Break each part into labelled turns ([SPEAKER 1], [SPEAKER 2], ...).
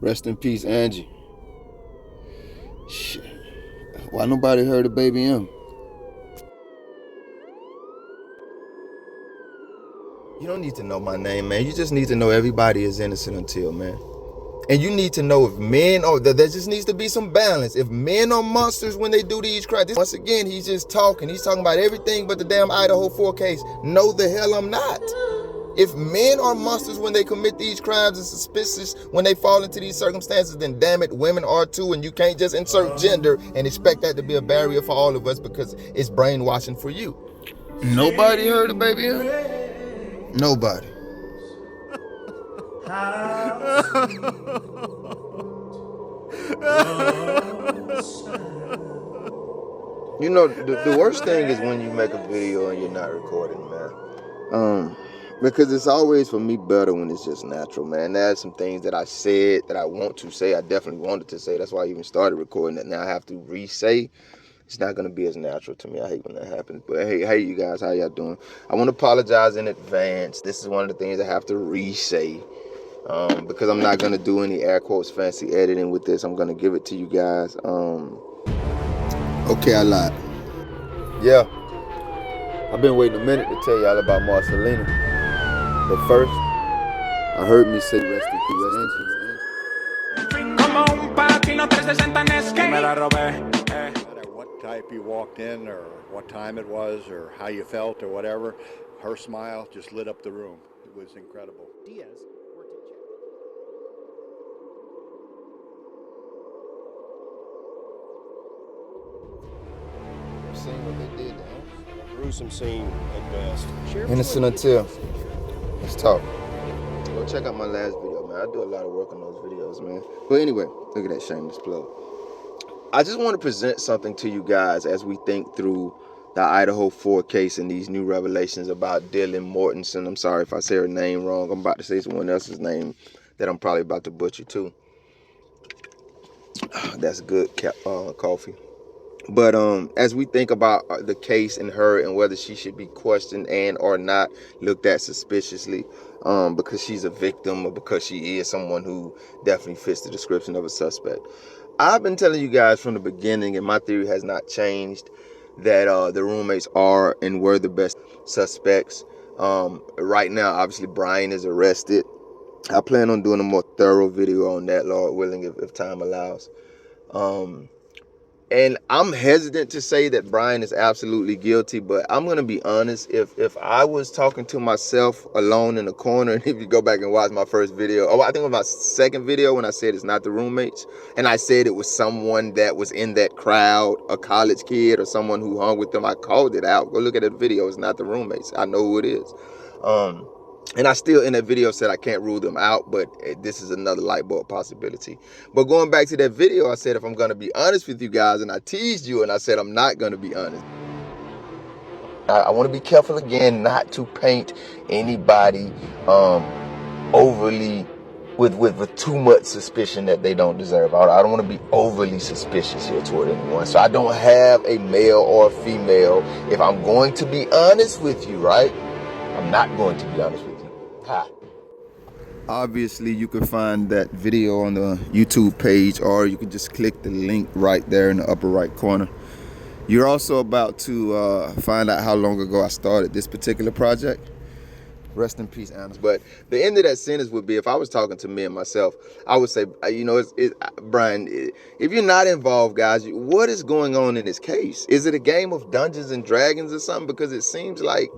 [SPEAKER 1] Rest in peace, Anggy. Shit. Why nobody heard of Baby M? You don't need to know my name, man. You just need to know everybody is innocent until, man. And you need to know if men are, there just needs to be some balance. If men are monsters when they do these crimes, once again, he's just talking. He's talking about everything but the damn Idaho 4 case. No, the hell I'm not. If men are monsters when they commit these crimes and suspicious when they fall into these circumstances, then damn it, women are too. And you can't just insert gender and expect that to be a barrier for all of us because it's brainwashing for you. Nobody heard of Baby M? Nobody. You know, the worst thing is when you make a video and you're not recording, man. Because it's always, for me, better when it's just natural, man. There's some things that I said that I want to say. I definitely wanted to say. That's why I even started recording it. Now I have to re-say. It's not going to be as natural to me. I hate when that happens. But hey, you guys, how y'all doing? I want to apologize in advance. This is one of the things I have to re-say. Because I'm not going to do any air quotes fancy editing with this. I'm going to give it to you guys. Okay, I lied. Yeah. I've been waiting a minute to tell y'all about Marcelina. But first, I heard me say rest in peace, Anggy.
[SPEAKER 2] No matter
[SPEAKER 3] what type you walked in or what time it was or how you felt or whatever, her smile just lit up the room. It was incredible.
[SPEAKER 4] Diaz.
[SPEAKER 1] Seeing what they did to him.
[SPEAKER 4] Gruesome scene at best.
[SPEAKER 1] Innocent until. Let's talk. Go check out my last video, man. I do a lot of work on those videos, man. But anyway, look at that shameless plug. I just want to present something to you guys as we think through the Idaho 4 case and these new revelations about Dylan Mortensen. I'm sorry if I say her name wrong. I'm about to say someone else's name that I'm probably about to butcher too. That's good coffee. But as we think about the case and her and whether she should be questioned and or not looked at suspiciously because she's a victim or because she is someone who definitely fits the description of a suspect. I've been telling you guys from the beginning, and my theory has not changed, that the roommates are and were the best suspects. Right now, obviously, Brian is arrested. I plan on doing a more thorough video on that, Lord willing, if time allows. And I'm hesitant to say that Brian is absolutely guilty, but I'm going to be honest. If I was talking to myself alone in a corner, and if you go back and watch my first video, I think it was my second video when I said it's not the roommates, and I said it was someone that was in that crowd, a college kid or someone who hung with them, I called it out. Go look at the video. It's not the roommates. I know who it is. And I still in that video said I can't rule them out, but this is another light bulb possibility. But going back to that video, I said if I'm going to be honest with you guys, and I teased you and I said I'm not going to be honest. I want to be careful again not to paint anybody overly with too much suspicion that they don't deserve. I don't want to be overly suspicious here toward anyone. So I don't have a male or a female. If I'm going to be honest with you, right? I'm not going to be honest with you. Ha. Obviously, you can find that video on the YouTube page, or you can just click the link right there in the upper right corner. You're also about to find out how long ago I started this particular project. Rest in peace, Anna. But the end of that sentence would be, if I was talking to me and myself, I would say, you know, Brian, if you're not involved, guys, what is going on in this case? Is it a game of Dungeons and Dragons or something? Because it seems like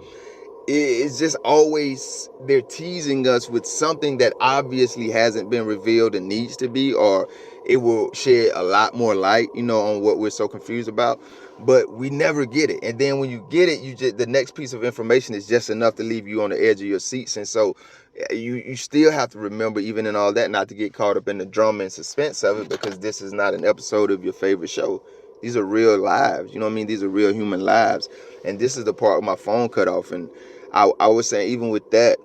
[SPEAKER 1] it's just always they're teasing us with something that obviously hasn't been revealed and needs to be, or it will shed a lot more light, you know, on what we're so confused about. But we never get it. And then when you get it, the next piece of information is just enough to leave you on the edge of your seats. And so you still have to remember, even in all that, not to get caught up in the drama and suspense of it, because this is not an episode of your favorite show. These are real lives. You know what I mean? These are real human lives. And this is the part where my phone cut off. And I was saying, even with that,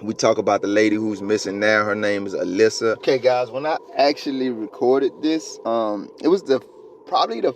[SPEAKER 1] we talk about the lady who's missing now. Her name is Alyssa. Okay, guys, when I actually recorded this, it was probably the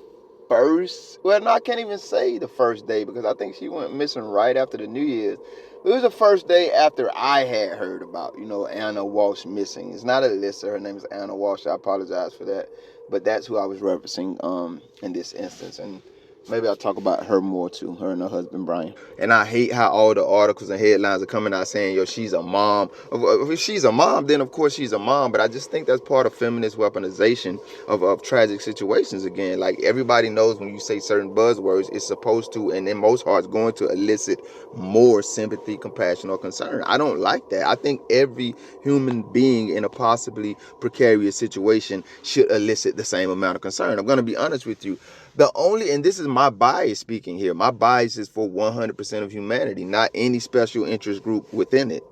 [SPEAKER 1] first, well, no, I can't even say the first day because I think she went missing right after the New Year's. It was the first day after I had heard about, Anna Walsh missing. It's not Alyssa. Her name is Anna Walsh. I apologize for that. But that's who I was referencing in this instance. And maybe I'll talk about her more too, her and her husband, Brian. And I hate how all the articles and headlines are coming out saying, yo, she's a mom. If she's a mom, then of course she's a mom. But I just think that's part of feminist weaponization of tragic situations again. Like, everybody knows when you say certain buzzwords, it's supposed to, and in most hearts, going to elicit more sympathy, compassion, or concern. I don't like that. I think every human being in a possibly precarious situation should elicit the same amount of concern. I'm going to be honest with you. And this is my bias speaking here, my bias is for 100% of humanity, not any special interest group within it.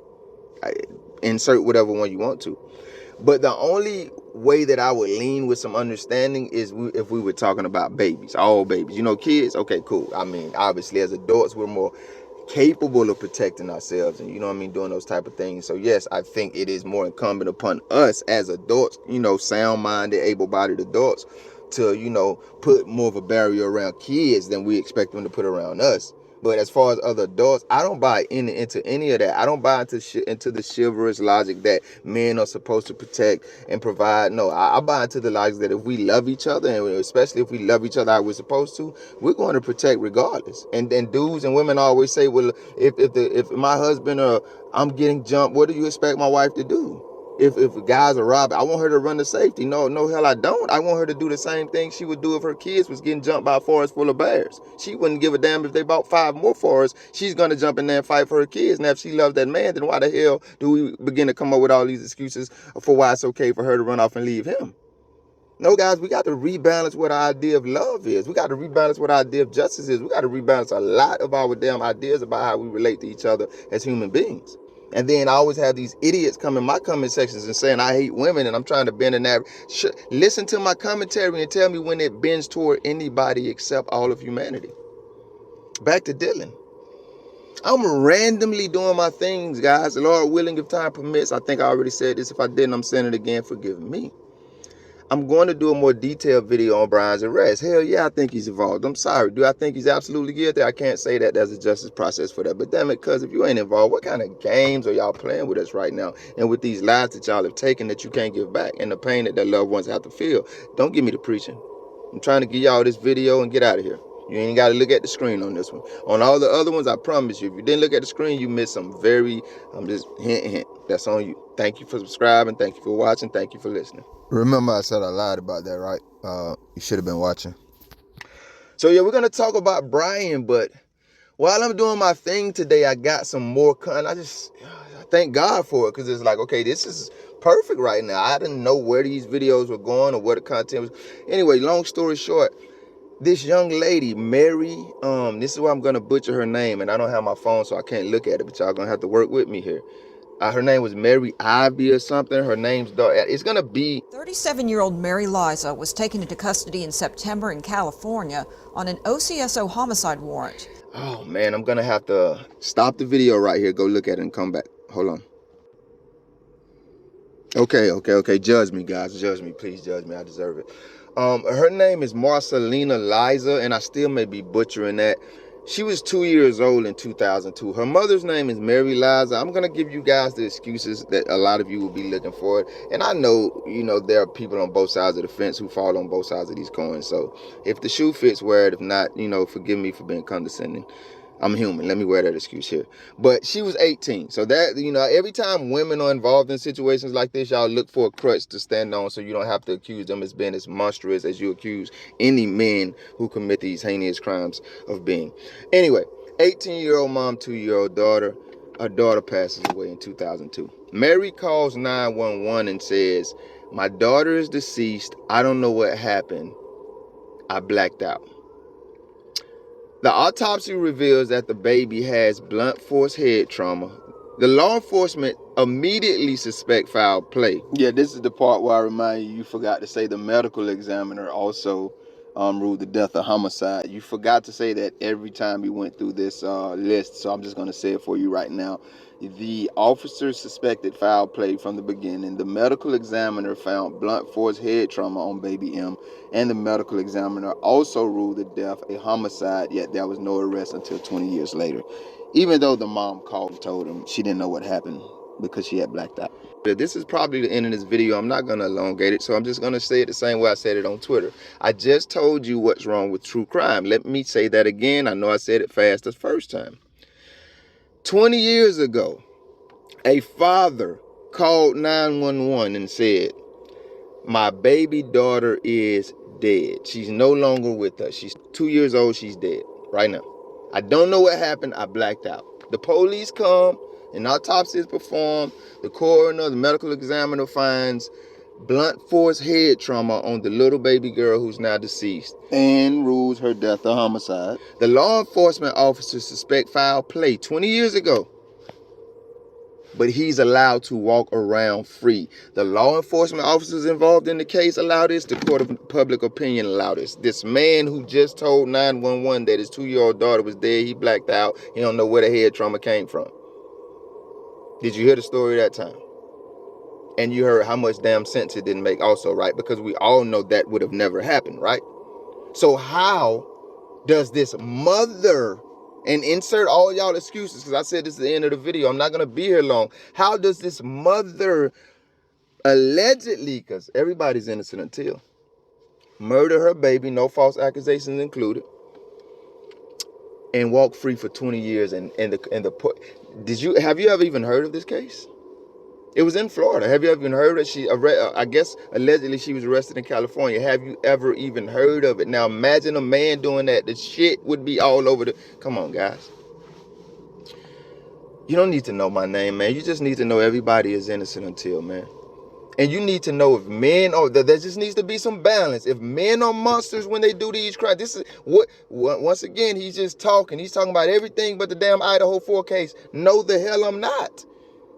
[SPEAKER 1] Insert whatever one you want to. But the only way that I would lean with some understanding is if we were talking about babies, all babies. Kids, okay, cool. I mean, obviously, as adults, we're more capable of protecting ourselves and, doing those type of things. So, yes, I think it is more incumbent upon us as adults, sound-minded, able-bodied adults, to, put more of a barrier around kids than we expect them to put around us. But as far as other adults, I don't buy into any of that. I don't buy into the chivalrous logic that men are supposed to protect and provide. No, I buy into the logic that if we love each other, and especially if we love each other how we're supposed to, we're going to protect regardless. And dudes and women always say, well, if my husband or I'm getting jumped, what do you expect my wife to do? If guys are robbing, I want her to run to safety. No, hell I don't. I want her to do the same thing she would do if her kids was getting jumped by a forest full of bears. She wouldn't give a damn if they bought 5 more forests. She's going to jump in there and fight for her kids. Now, if she loves that man, then why the hell do we begin to come up with all these excuses for why it's okay for her to run off and leave him? No, guys, we got to rebalance what our idea of love is. We got to rebalance what our idea of justice is. We got to rebalance a lot of our damn ideas about how we relate to each other as human beings. And then I always have these idiots come in my comment sections and saying I hate women and I'm trying to bend an average. Listen to my commentary and tell me when it bends toward anybody except all of humanity. Back to Dylan. I'm randomly doing my things, guys. Lord willing, if time permits. I think I already said this. If I didn't, I'm saying it again. Forgive me. I'm going to do a more detailed video on Brian's arrest. Hell yeah, I think he's involved. I'm sorry. Do I think he's absolutely guilty? I can't say that there's a justice process for that. But damn it, cuz if you ain't involved, what kind of games are y'all playing with us right now? And with these lives that y'all have taken that you can't give back and the pain that their loved ones have to feel. Don't give me the preaching. I'm trying to give y'all this video and get out of here. You ain't got to look at the screen on this one. On all the other ones, I promise you, if you didn't look at the screen, you missed some I'm just hint. That's on you. Thank you for subscribing. Thank you for watching. Thank you for listening. Remember I said I lied about that, right? You should have been watching. So yeah, we're going to talk about Brian, but while I'm doing my thing today, I got some more I thank God for it, because it's like, okay, this is perfect right now. I didn't know where these videos were going or where the content was. Anyway, long story short, this young lady, Mary, this is why I'm going to butcher her name, and I don't have my phone, so I can't look at it, but y'all going to have to work with me here. Her name was Mary Ivy or something. Her name's it's going to be...
[SPEAKER 2] 37-year-old Mary Liza was taken into custody in September in California on an OCSO homicide warrant.
[SPEAKER 1] Oh, man, I'm going to have to stop the video right here, go look at it and come back. Hold on. Okay. Judge me, guys. Judge me. Please judge me. I deserve it. Her name is Marcelina Liza, and I still may be butchering that. She was 2 years old in 2002. Her mother's name is Mary Liza. I'm going to give you guys the excuses that a lot of you will be looking for. And I know, there are people on both sides of the fence who fall on both sides of these coins. So if the shoe fits, wear it. If not, forgive me for being condescending. I'm human. Let me wear that excuse here. But she was 18. So that, every time women are involved in situations like this, y'all look for a crutch to stand on so you don't have to accuse them as being as monstrous as you accuse any men who commit these heinous crimes of being. Anyway, 18-year-old mom, 2-year-old daughter. Her daughter passes away in 2002. Mary calls 911 and says, "My daughter is deceased. I don't know what happened. I blacked out." The autopsy reveals that the baby has blunt force head trauma. The law enforcement immediately suspect foul play. Yeah, this is the part where I remind you forgot to say the medical examiner also ruled the death of homicide. You forgot to say that every time we went through this list, so I'm just going to say it for you right now. The officers suspected foul play from the beginning. The medical examiner found blunt force head trauma on baby M, and the medical examiner also ruled the death a homicide, yet there was no arrest until 20 years later, even though the mom called and told him she didn't know what happened because she had blacked out. This is probably the end of this video. I'm not going to elongate it, so I'm just going to say it the same way I said it on Twitter. I just told you what's wrong with true crime. Let me say that again. I know I said it fast the first time. 20 years ago, a father called 911 and said, my baby daughter is dead. She's no longer with us. She's 2 years old. She's dead right now. I don't know what happened. I blacked out. The police come, an autopsy is performed. The coroner, the medical examiner finds blunt force head trauma on the little baby girl who's now deceased and rules her death a homicide. The law enforcement officers suspect foul play 20 years ago, but he's allowed to walk around free. The law enforcement officers involved in the case allow this. The court of public opinion allowed this. This man who just told 911 that his 2-year-old daughter was dead, he blacked out. He don't know where the head trauma came from. Did you hear the story that time? And you heard how much damn sense it didn't make also, right? Because we all know that would have never happened, right? So how does this mother, and insert all y'all excuses, because I said this is the end of the video, I'm not going to be here long. How does this mother allegedly, because everybody's innocent until, murder her baby, no false accusations included, and walk free for 20 years have you ever even heard of this case? It was in Florida. Have you ever even heard that I guess allegedly she was arrested in California. Have you ever even heard of it? Now imagine a man doing that. The shit would be all over come on, guys. You don't need to know my name, man. You just need to know everybody is innocent until, man. And you need to know if men there just needs to be some balance. If men are monsters when they do these crimes, this is once again, he's just talking. He's talking about everything but the damn Idaho 4 case. No, the hell I'm not.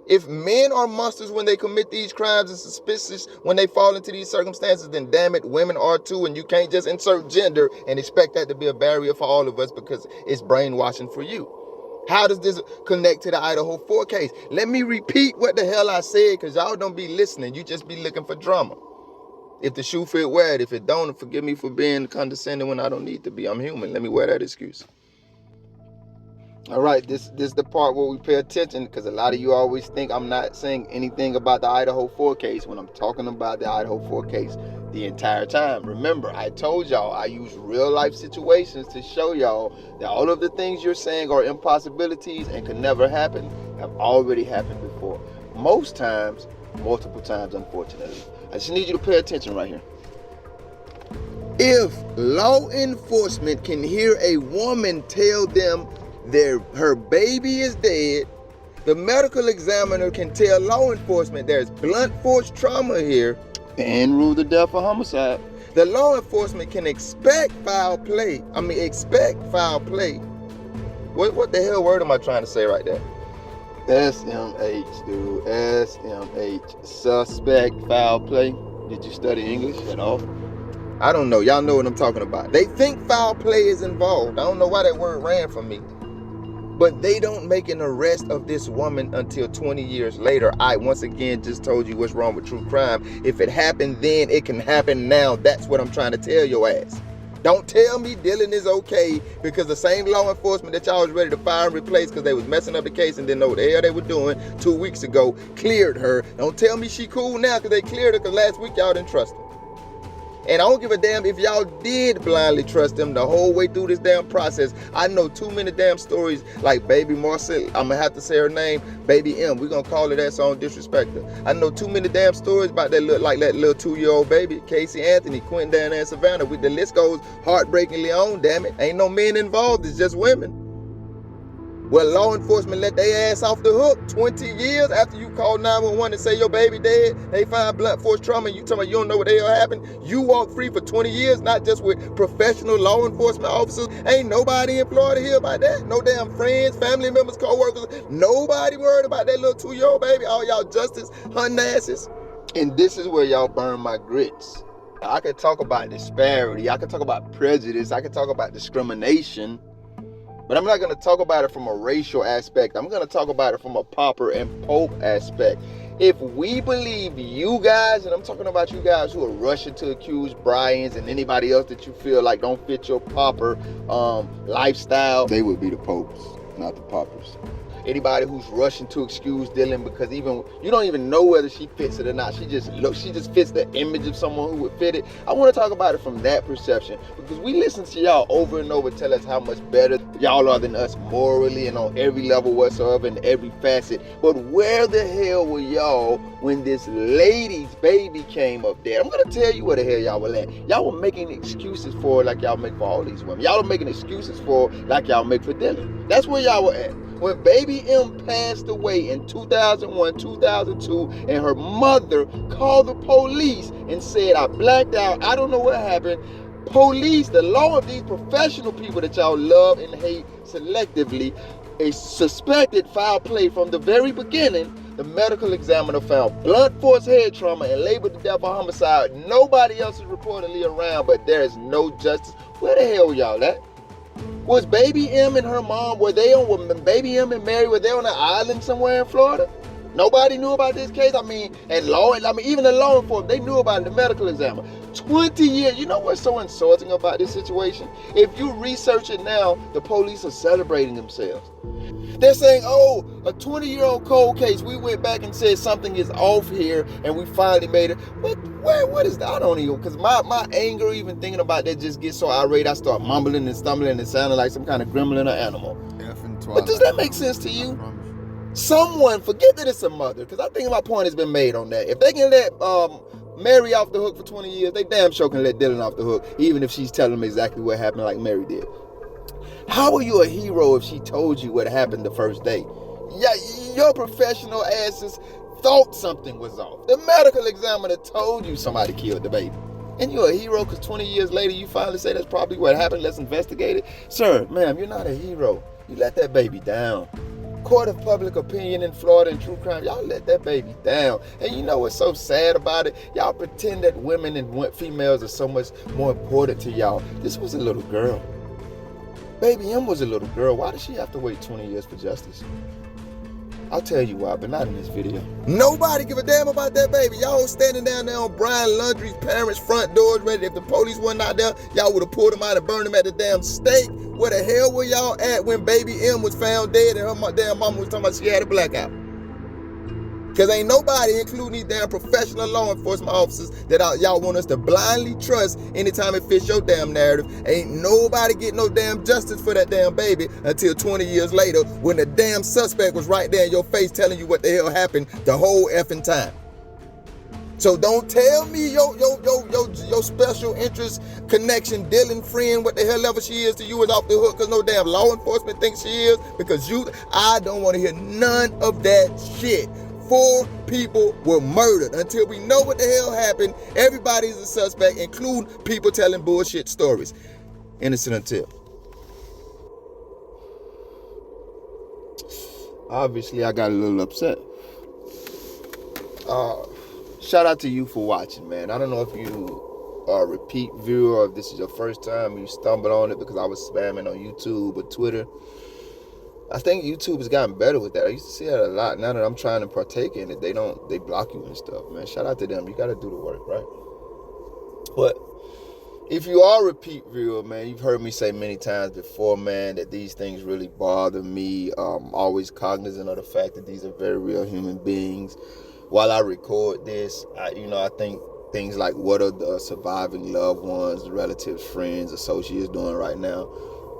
[SPEAKER 1] If men are monsters when they commit these crimes and suspicious when they fall into these circumstances, then damn it, women are too. And you can't just insert gender and expect that to be a barrier for all of us because it's brainwashing for you. How does this connect to the Idaho 4 case? Let me repeat what the hell I said, because y'all don't be listening. You just be looking for drama. If the shoe fit, wear it. If it don't, forgive me for being condescending when I don't need to be. I'm human. Let me wear that excuse. All right, this is the part where we pay attention, because a lot of you always think I'm not saying anything about the Idaho 4 case when I'm talking about the Idaho 4 case the entire time. Remember, I told y'all I use real life situations to show y'all that all of the things you're saying are impossibilities and can never happen have already happened before. Most times, multiple times, unfortunately. I just need you to pay attention right here. If law enforcement can hear a woman tell them her baby is dead, the medical examiner can tell law enforcement there's blunt force trauma here and rule the death for homicide. The law enforcement can expect foul play. What the hell word am I trying to say right there? SMH, dude. SMH. Suspect foul play. Did you study English at all? I don't know. Y'all know what I'm talking about. They think foul play is involved. I don't know why that word ran from me. But they don't make an arrest of this woman until 20 years later. I, once again, just told you what's wrong with true crime. If it happened then, it can happen now. That's what I'm trying to tell your ass. Don't tell me Dylan is okay because the same law enforcement that y'all was ready to fire and replace because they was messing up the case and didn't know what the hell they were doing 2 weeks ago cleared her. Don't tell me she cool now because they cleared her because last week y'all didn't trust her. And I don't give a damn if y'all did blindly trust them the whole way through this damn process. I know too many damn stories like Baby Marcel, I'm going to have to say her name, Baby M. We're going to call her that so I don't disrespect her. I know too many damn stories about that little 2-year-old baby, Casey Anthony, Quentin, down there in Savannah. The list goes heartbreakingly on, damn it. Ain't no men involved, it's just women. Well, law enforcement let their ass off the hook 20 years after you call 911 and say your baby dead. They find blunt force trauma and you tell me you don't know what the hell happened. You walk free for 20 years, not just with professional law enforcement officers. Ain't nobody in Florida here about that. No damn friends, family members, co-workers. Nobody worried about that little 2-year-old baby. All y'all justice hunting asses. And this is where y'all burn my grits. I could talk about disparity. I could talk about prejudice. I could talk about discrimination. But I'm not going to talk about it from a racial aspect. I'm going to talk about it from a pauper and pope aspect. If we believe you guys, and I'm talking about you guys who are rushing to accuse Bryans and anybody else that you feel like don't fit your pauper lifestyle, they would be the popes, not the paupers. Anybody who's rushing to excuse Dylan because even you don't even know whether she fits it or not. She just fits the image of someone who would fit it. I want to talk about it from that perception because we listen to y'all over and over tell us how much better y'all are than us morally and on every level whatsoever in every facet. But where the hell were y'all when this lady's baby came up there? I'm gonna tell you where the hell y'all were at. Y'all were making excuses for her like y'all make for all these women. Y'all were making excuses for her like y'all make for Dylan. That's where y'all were at. When baby M passed away in 2001, 2002, and her mother called the police and said, I blacked out, I don't know what happened. Police, the law of these professional people that y'all love and hate selectively, a suspected foul play from the very beginning. The medical examiner found blunt force head trauma and labeled the death a homicide. Nobody else is reportedly around, but there is no justice. Where the hell y'all at? Was baby M and her mom, when baby M and Mary, were they on an island somewhere in Florida? Nobody knew about this case. Even the law enforcement, they knew about it, the medical examiner. 20 years, you know what's so insulting about this situation? If you research it now, the police are celebrating themselves. They're saying, oh, a 20-year-old cold case. We went back and said something is off here, and we finally made it. What is that? I don't even, because my anger even thinking about that just gets so irate, I start mumbling and stumbling and sounding like some kind of gremlin or animal. But does that make sense to you? Someone, forget that it's a mother, because I think my point has been made on that. If they can let Mary off the hook for 20 years, they damn sure can let Dylan off the hook, even if she's telling them exactly what happened like Mary did. How are you a hero if she told you what happened the first day? Yeah, your professional asses thought something was off. The medical examiner told you somebody killed the baby. And you're a hero because 20 years later you finally say that's probably what happened, let's investigate it. Sir, ma'am, you're not a hero. You let that baby down. Court of public opinion in Florida and true crime, y'all let that baby down. And you know what's so sad about it? Y'all pretend that women and females are so much more important to y'all. This was a little girl. Baby M was a little girl. Why did she have to wait 20 years for justice? I'll tell you why, but not in this video. Nobody give a damn about that baby. Y'all standing down there on Brian Laundrie's parents' front doors ready. If the police wasn't out there, y'all would have pulled him out and burned him at the damn stake. Where the hell were y'all at when baby M was found dead and her damn mama was talking about she had a blackout? Because ain't nobody, including these damn professional law enforcement officers, that y'all want us to blindly trust anytime it fits your damn narrative. Ain't nobody getting no damn justice for that damn baby until 20 years later when the damn suspect was right there in your face telling you what the hell happened the whole effing time. So don't tell me your special interest connection, Dylan friend, what the hell ever she is to you is off the hook because no damn law enforcement thinks she is because I don't want to hear none of that shit. 4 people were murdered. Until we know what the hell happened, everybody's a suspect, including people telling bullshit stories. Innocent until. Obviously, I got a little upset. Shout out to you for watching, man. I don't know if you are a repeat viewer or if this is your first time you stumbled on it because I was spamming on YouTube or Twitter. I think YouTube has gotten better with that. I used to see that a lot. Now that I'm trying to partake in it, they block you and stuff, man. Shout out to them. You got to do the work, right? But if you are a repeat viewer, man, you've heard me say many times before, man, that these things really bother me. Always cognizant of the fact that these are very real human beings. While I record this, I think things like what are the surviving loved ones, relatives, friends, associates doing right now.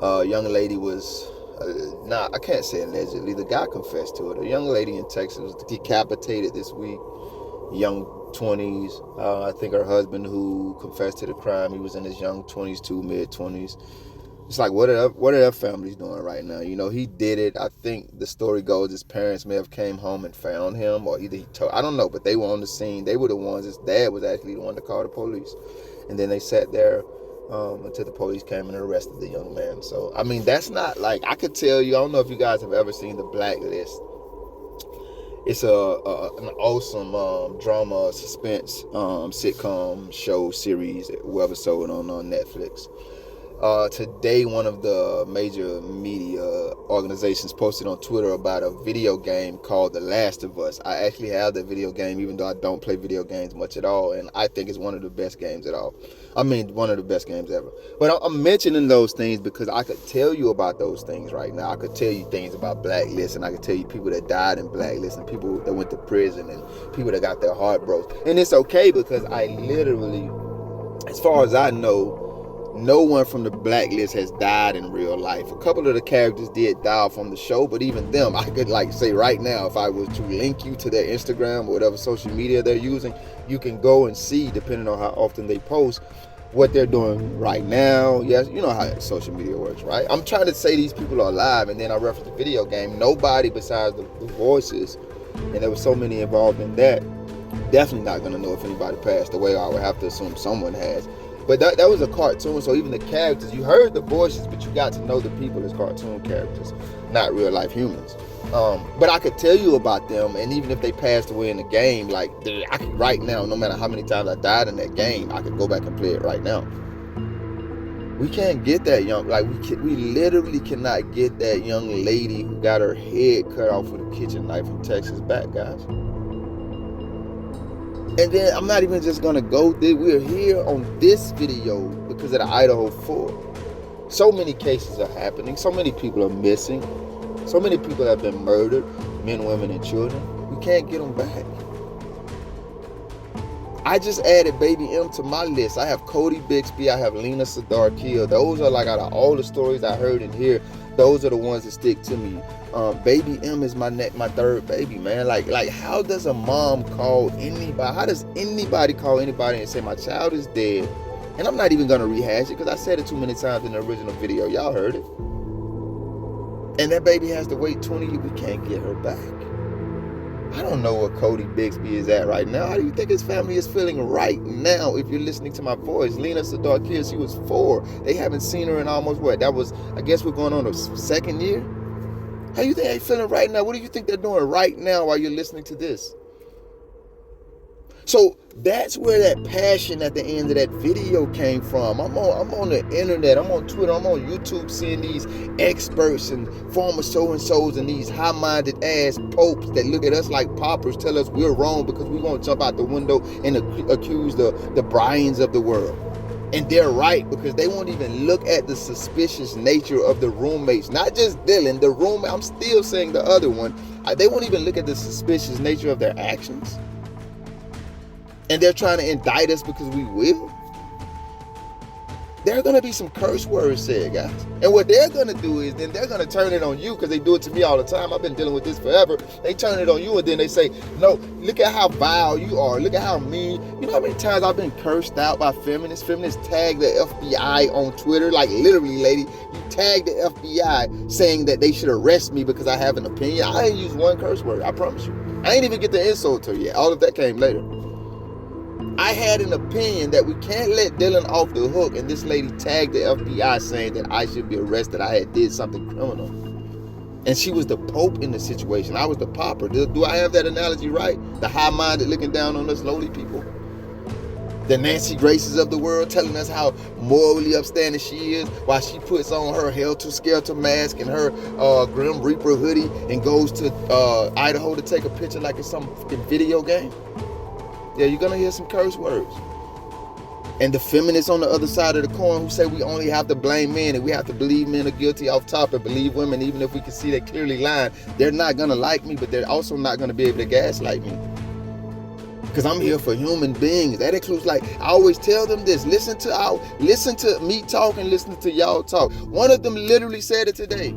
[SPEAKER 1] A young lady was... I can't say allegedly. The guy confessed to it. A young lady in Texas was decapitated this week. Young 20s. I think her husband who confessed to the crime, he was in his young 20s too, mid 20s. It's like, what are their families doing right now? You know, he did it. I think the story goes his parents may have came home and found him, or either he told, I don't know, but they were on the scene. They were the ones, his dad was actually the one to call the police. And then they sat there until the police came and arrested the young man. So, that's not like, I could tell you, I don't know if you guys have ever seen The Blacklist. It's an awesome drama suspense sitcom show series, webisode on Netflix. Today, one of the major media organizations posted on Twitter about a video game called The Last of Us. I actually have the video game, even though I don't play video games much at all, and I think it's one of the best games at all. I mean, one of the best games ever. But I'm mentioning those things because I could tell you about those things right now. I could tell you things about Blacklist, and I could tell you people that died in Blacklist, and people that went to prison, and people that got their heart broke. And it's okay because I literally, as far as I know, no one from the Blacklist has died in real life. A couple of the characters did die from the show, but even them, I could say right now, if I was to link you to their Instagram or whatever social media they're using, you can go and see, depending on how often they post, what they're doing right now. Yes, you know how social media works, right? I'm trying to say these people are alive, and then I reference the video game. Nobody besides the voices, and there were so many involved in that, definitely not going to know if anybody passed away. I would have to assume someone has. But that was a cartoon, so even the characters, you heard the voices, but you got to know the people as cartoon characters, not real life humans. But I could tell you about them, and even if they passed away in the game, like I could right now, no matter how many times I died in that game, I could go back and play it right now. We can't get that young, we literally cannot get that young lady who got her head cut off with a kitchen knife in Texas back, guys. And then I'm not even just gonna go there. We're here on this video because of the Idaho 4. So many cases are happening. So many people are missing. So many people have been murdered, men, women, and children. We can't get them back. I just added Baby M to my list. I have Cody Bixby. I have Lena Sadar-Kill. Those are out of all the stories I heard in here, those are the ones that stick to me. Baby M is my third baby, man. Like how does a mom call anybody? How does anybody call anybody and say my child is dead? And I'm not even gonna rehash it because I said it too many times in the original video. Y'all heard it. And that baby has to wait 20 years. We can't get her back. I don't know where Cody Bixby is at right now. How do you think his family is feeling right now if you're listening to my voice? Lena Sadar-Kill, she was 4. They haven't seen her in almost what? That was, I guess we're going on the 2nd year? How do you think they're feeling right now? What do you think they're doing right now while you're listening to this? So that's where that passion at the end of that video came from. I'm on the internet, I'm on Twitter, I'm on YouTube seeing these experts and former so-and-sos and these high-minded ass popes that look at us like paupers, tell us we're wrong because we won't jump out the window and accuse the Bryans of the world. And they're right because they won't even look at the suspicious nature of the roommates. Not just Dylan, the roommate, I'm still saying the other one. They won't even look at the suspicious nature of their actions. And they're trying to indict us because we will. There are going to be some curse words said, guys. And what they're going to do is then they're going to turn it on you because they do it to me all the time. I've been dealing with this forever. They turn it on you and then they say, no, look at how vile you are. Look at how mean. You know how many times I've been cursed out by feminists? Feminists tag the FBI on Twitter. Like literally, lady, you tag the FBI saying that they should arrest me because I have an opinion. I ain't use one curse word. I promise you. I ain't even get the insult to her yet. All of that came later. I had an opinion that we can't let Dylan off the hook, and this lady tagged the FBI saying that I should be arrested. I had did something criminal. And she was the Pope in the situation. I was the pauper. Do I have that analogy right? The high-minded looking down on us lowly people. The Nancy Graces of the world telling us how morally upstanding she is while she puts on her helter-skelter mask and her Grim Reaper hoodie and goes to Idaho to take a picture like it's some fucking video game. Yeah, you're going to hear some curse words. And the feminists on the other side of the coin who say we only have to blame men and we have to believe men are guilty off top and believe women even if we can see they're clearly lying, they're not going to like me, but they're also not going to be able to gaslight me. Because I'm here for human beings. That includes, like, I always tell them this. Listen to me talk and listen to y'all talk. One of them literally said it today.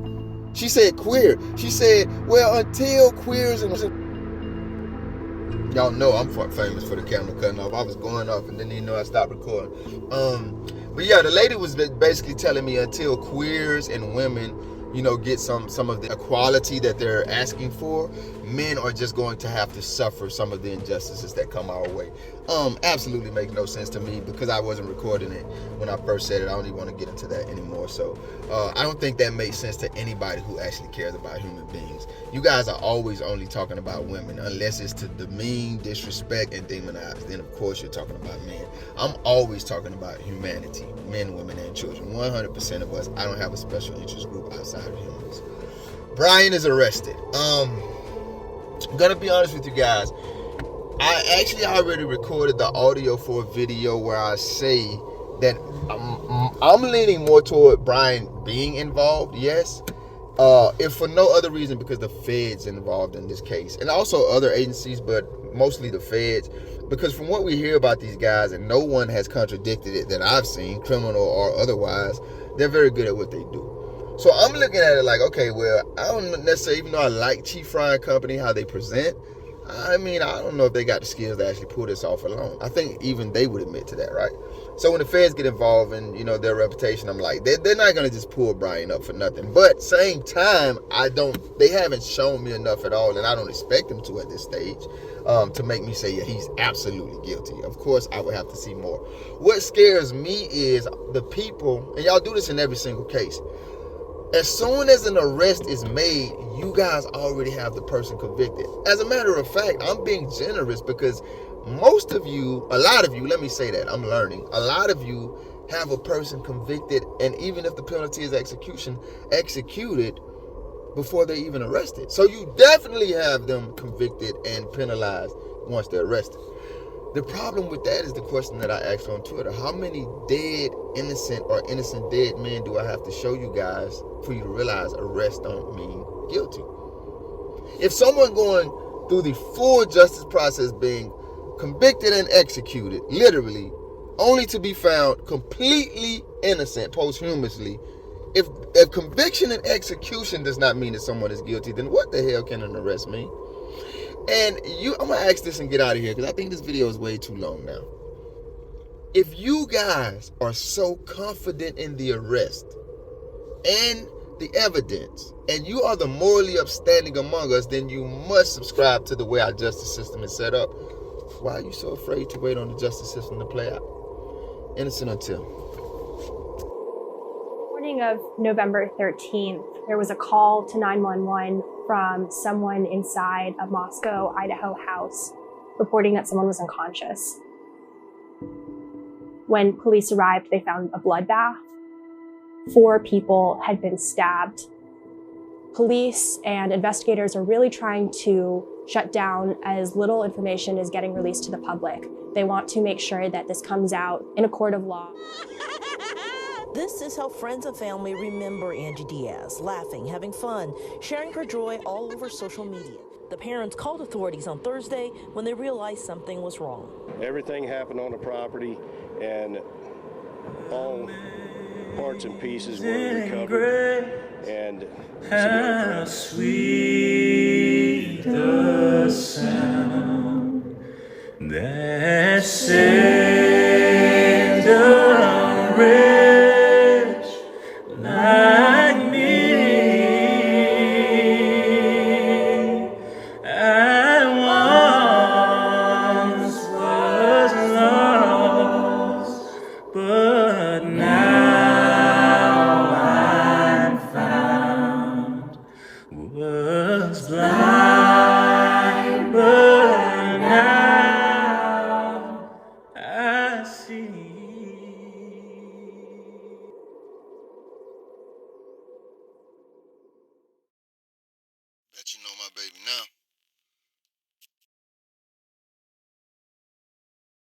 [SPEAKER 1] She said queer. She said, well, until queers and... Y'all know I'm famous for the camera cutting off. I was going off and didn't even know I stopped recording. But yeah, the lady was basically telling me until queers and women, you know, get some of the equality that they're asking for, men are just going to have to suffer some of the injustices that come our way. Absolutely makes no sense to me, because I wasn't recording it when I first said it. I don't even want to get into that anymore. So I don't think that makes sense to anybody who actually cares about human beings. You guys are always only talking about women, unless it's to demean, disrespect, and demonize. Then of course you're talking about men. I'm always talking about humanity, men, women, and children. 100% of us. I don't have a special interest group outside of humans. Brian is arrested. I'm gonna be honest with you guys. I actually already recorded the audio for a video where I say that I'm leaning more toward Brian being involved, yes. If for no other reason, because the feds involved in this case, and also other agencies, but mostly the feds, because from what we hear about these guys, and no one has contradicted it that I've seen, criminal or otherwise, they're very good at what they do. So I'm looking at it like, okay, well, I don't necessarily, even though I like Chief Fry and Company, how they present, I mean, I don't know if they got the skills to actually pull this off alone. I think even they would admit to that, right? So when the feds get involved in, their reputation, I'm like, they're not going to just pull Brian up for nothing. But same time, they haven't shown me enough at all, and I don't expect them to at this stage, to make me say, yeah, he's absolutely guilty. Of course, I would have to see more. What scares me is the people, and y'all do this in every single case. As soon as an arrest is made, you guys already have the person convicted. As a matter of fact, I'm being generous, because a lot of you, let me say that, I'm learning. A lot of you have a person convicted, and even if the penalty is executed before they're even arrested. So you definitely have them convicted and penalized once they're arrested. The problem with that is the question that I asked on Twitter. How many dead, innocent, or innocent dead men do I have to show you guys for you to realize arrest don't mean guilty? If someone going through the full justice process, being convicted and executed, literally, only to be found completely innocent posthumously, if conviction and execution does not mean that someone is guilty, then what the hell can an arrest mean? And I'm going to ask this and get out of here, because I think this video is way too long now. If you guys are so confident in the arrest and the evidence, and you are the morally upstanding among us, then you must subscribe to the way our justice system is set up. Why are you so afraid to wait on the justice system to play out? Innocent until.
[SPEAKER 5] Morning of November 13th, there was a call to 911 from someone inside a Moscow, Idaho house reporting that someone was unconscious. When police arrived, they found a bloodbath. 4 people had been stabbed. Police and investigators are really trying to shut down as little information is getting released to the public. They want to make sure that this comes out in a court of law.
[SPEAKER 6] This is how friends and family remember Angie Diaz, laughing, having fun, sharing her joy all over social media. The parents called authorities on Thursday when they realized something was wrong.
[SPEAKER 4] Everything happened on the property, and all parts and pieces were recovered. And
[SPEAKER 7] how sweet the sound that saved a wretch like me. I once was lost, but now I'm found. Was blind, but now I see.
[SPEAKER 1] Bet you know my baby now.